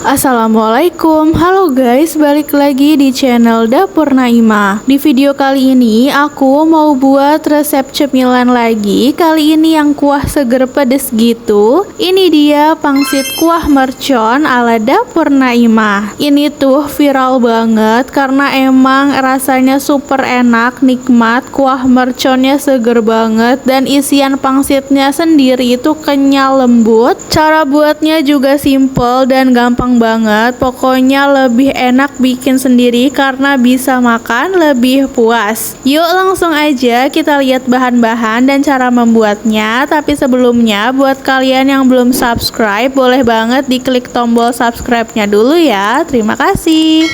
Assalamualaikum, halo guys, balik lagi di channel Dapur Naimah. Di video kali ini aku mau buat resep cemilan lagi. Kali ini yang kuah seger pedes gitu. Ini dia pangsit kuah mercon ala Dapur Naimah. Ini tuh viral banget karena emang rasanya super enak, nikmat. Kuah merconnya seger banget dan isian pangsitnya sendiri itu kenyal lembut. Cara buatnya juga simple dan gampang banget. Pokoknya lebih enak bikin sendiri karena bisa makan lebih puas. Yuk langsung aja kita lihat bahan-bahan dan cara membuatnya. Tapi sebelumnya buat kalian yang belum subscribe, boleh banget diklik tombol subscribe-nya dulu ya. Terima kasih.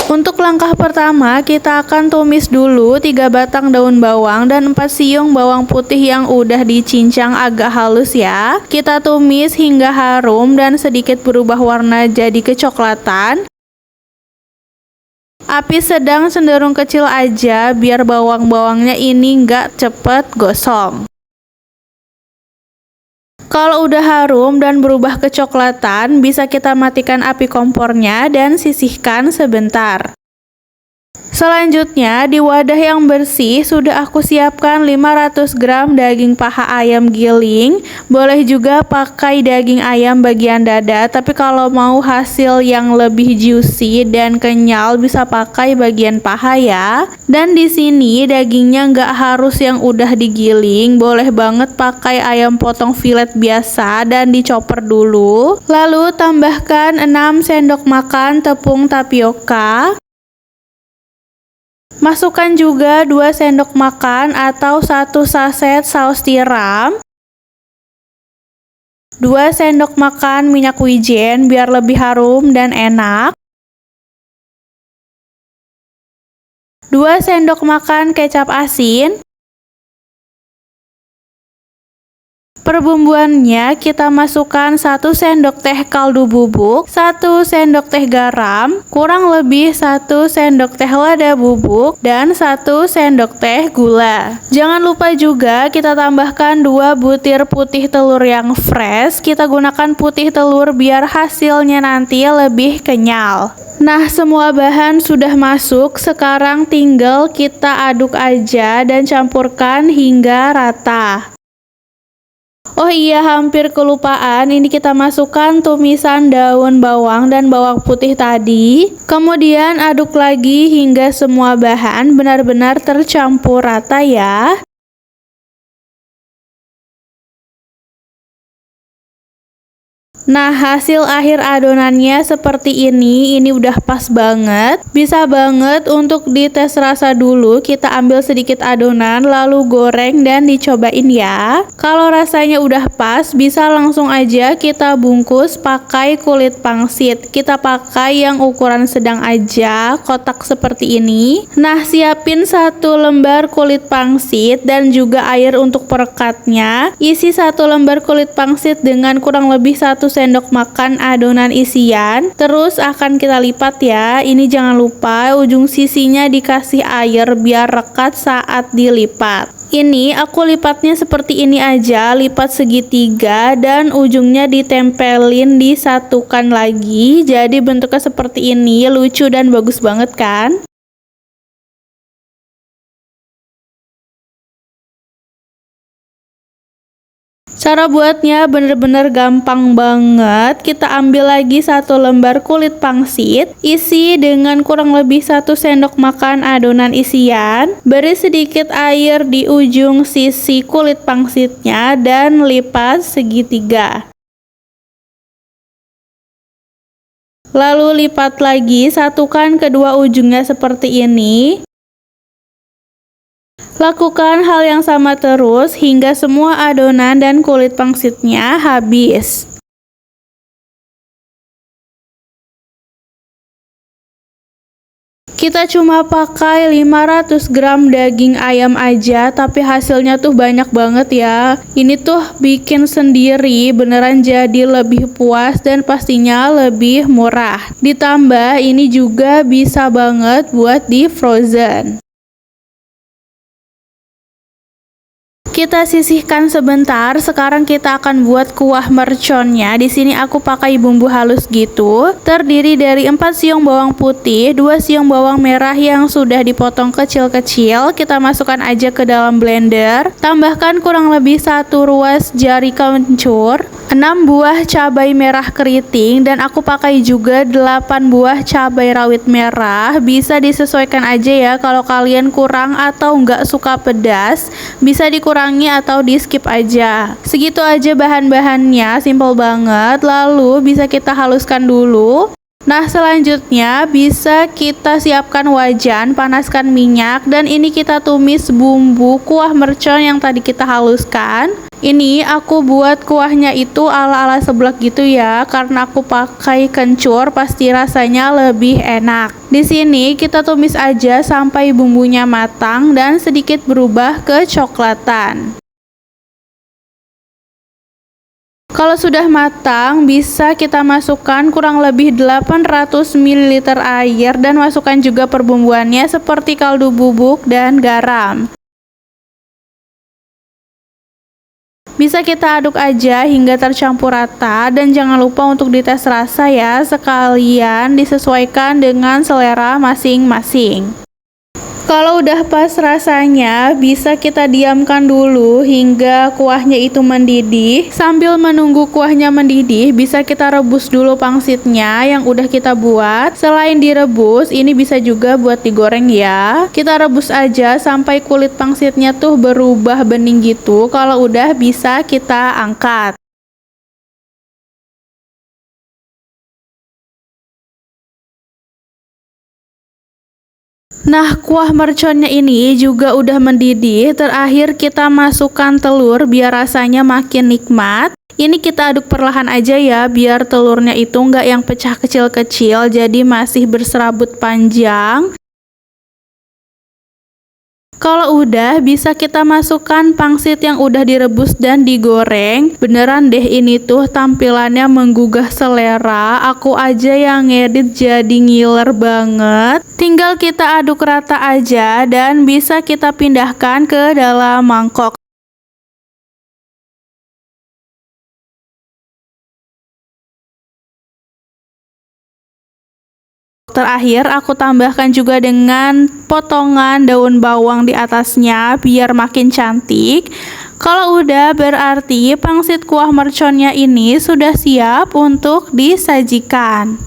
Untuk langkah pertama, kita akan tumis dulu 3 batang daun bawang dan 4 siung bawang putih yang udah dicincang agak halus ya. Kita tumis hingga harum dan sedikit berubah warna jadi kecoklatan. Api sedang cenderung kecil aja biar bawang-bawangnya ini nggak cepet gosong. Kalau udah harum dan berubah kecoklatan, bisa kita matikan api kompornya dan sisihkan sebentar. Selanjutnya, di wadah yang bersih sudah aku siapkan 500 gram daging paha ayam giling. Boleh juga pakai daging ayam bagian dada, tapi kalau mau hasil yang lebih juicy dan kenyal bisa pakai bagian paha ya. Dan di sini dagingnya nggak harus yang udah digiling, boleh banget pakai ayam potong filet biasa dan dicoper dulu. Lalu tambahkan 6 sendok makan tepung tapioka. Masukkan juga 2 sendok makan atau 1 saset saus tiram, 2 sendok makan minyak wijen biar lebih harum dan enak, 2 sendok makan kecap asin. Perbumbuannya kita masukkan 1 sendok teh kaldu bubuk, 1 sendok teh garam, kurang lebih 1 sendok teh lada bubuk, dan 1 sendok teh gula. Jangan lupa juga kita tambahkan 2 butir putih telur yang fresh. Kita gunakan putih telur biar hasilnya nanti lebih kenyal. Nah, semua bahan sudah masuk, sekarang tinggal kita aduk aja dan campurkan hingga rata. Oh iya, hampir kelupaan, ini kita masukkan tumisan daun bawang dan bawang putih tadi. Kemudian aduk lagi hingga semua bahan benar-benar tercampur rata ya. Nah, hasil akhir adonannya seperti ini udah pas banget. Bisa banget untuk dites rasa dulu. Kita ambil sedikit adonan lalu goreng dan dicobain ya. Kalau rasanya udah pas, bisa langsung aja kita bungkus pakai kulit pangsit. Kita pakai yang ukuran sedang aja, kotak seperti ini. Nah, siapin 1 lembar kulit pangsit dan juga air untuk perekatnya. Isi 1 lembar kulit pangsit dengan kurang lebih 1 sendok makan adonan isian. Terus akan kita lipat ya. Ini jangan lupa ujung sisinya dikasih air biar rekat saat dilipat. Ini aku lipatnya seperti ini aja, lipat segitiga dan ujungnya ditempelin, disatukan lagi. Jadi bentuknya seperti ini, lucu dan bagus banget kan? Cara buatnya bener-bener gampang banget. Kita ambil lagi 1 lembar kulit pangsit, isi dengan kurang lebih 1 sendok makan adonan isian, beri sedikit air di ujung sisi kulit pangsitnya dan lipat segitiga. Lalu lipat lagi, satukan kedua ujungnya seperti ini. Lakukan hal yang sama terus hingga semua adonan dan kulit pangsitnya habis. Kita cuma pakai 500 gram daging ayam aja, tapi hasilnya tuh banyak banget ya. Ini tuh bikin sendiri beneran jadi lebih puas dan pastinya lebih murah. Ditambah ini juga bisa banget buat di frozen. Kita sisihkan sebentar. Sekarang kita akan buat kuah merconnya. Di sini aku pakai bumbu halus gitu. Terdiri dari 4 siung bawang putih, 2 siung bawang merah yang sudah dipotong kecil-kecil. Kita masukkan aja ke dalam blender. Tambahkan kurang lebih 1 ruas jari kencur, 6 buah cabai merah keriting, dan aku pakai juga 8 buah cabai rawit merah. Bisa disesuaikan aja ya, kalau kalian kurang atau nggak suka pedas bisa dikurangi atau di skip aja. Segitu aja bahan-bahannya, simple banget. Lalu bisa kita haluskan dulu. Nah, selanjutnya bisa kita siapkan wajan, panaskan minyak, dan ini kita tumis bumbu kuah mercon yang tadi kita haluskan. Ini aku buat kuahnya itu ala-ala seblak gitu ya, karena aku pakai kencur, pasti rasanya lebih enak. Di sini kita tumis aja sampai bumbunya matang dan sedikit berubah kecoklatan. Kalau sudah matang, bisa kita masukkan kurang lebih 800 ml air dan masukkan juga perbumbuannya seperti kaldu bubuk dan garam. Bisa kita aduk aja hingga tercampur rata, dan jangan lupa untuk dites rasa ya, sekalian disesuaikan dengan selera masing-masing. Kalau udah pas rasanya, bisa kita diamkan dulu hingga kuahnya itu mendidih. Sambil menunggu kuahnya mendidih, bisa kita rebus dulu pangsitnya yang udah kita buat. Selain direbus, ini bisa juga buat digoreng ya. Kita rebus aja sampai kulit pangsitnya tuh berubah bening gitu. Kalau udah, bisa kita angkat. Nah, kuah merconnya ini juga udah mendidih. Terakhir kita masukkan telur biar rasanya makin nikmat. Ini kita aduk perlahan aja ya, biar telurnya itu nggak yang pecah kecil-kecil, jadi masih berserabut panjang. Kalau udah, bisa kita masukkan pangsit yang udah direbus dan digoreng. Beneran deh, ini tuh tampilannya menggugah selera. Aku aja yang ngedit jadi ngiler banget. Tinggal kita aduk rata aja dan bisa kita pindahkan ke dalam mangkok. Terakhir aku tambahkan juga dengan potongan daun bawang di atasnya biar makin cantik. Kalau udah, berarti pangsit kuah merconnya ini sudah siap untuk disajikan.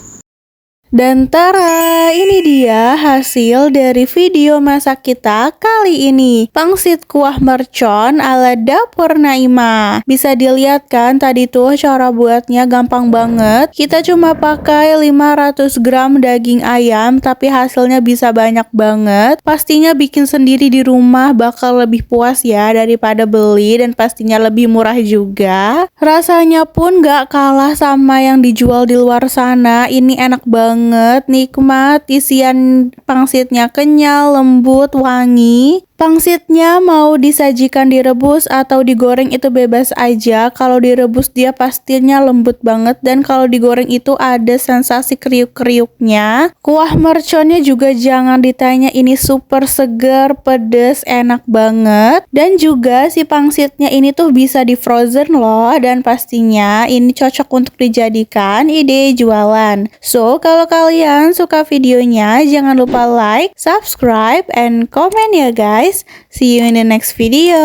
Dan tara, ini dia hasil dari video masak kita kali ini. Pangsit kuah mercon ala dapur Naima. Bisa dilihat kan tadi tuh cara buatnya gampang banget. Kita cuma pakai 500 gram daging ayam, tapi hasilnya bisa banyak banget. Pastinya bikin sendiri di rumah bakal lebih puas ya daripada beli, dan pastinya lebih murah juga. Rasanya pun gak kalah sama yang dijual di luar sana. Ini enak banget, nikmat, isian pangsitnya kenyal, lembut, wangi. Pangsitnya mau disajikan direbus atau digoreng itu bebas aja. Kalau direbus dia pastinya lembut banget, dan kalau digoreng itu ada sensasi kriuk-kriuknya. Kuah merconnya juga jangan ditanya, ini super segar, pedes, enak banget. Dan juga si pangsitnya ini tuh bisa di frozen loh, dan pastinya ini cocok untuk dijadikan ide jualan. So, kalau kalian suka videonya, jangan lupa like, subscribe, and comment ya guys. See you in the next video.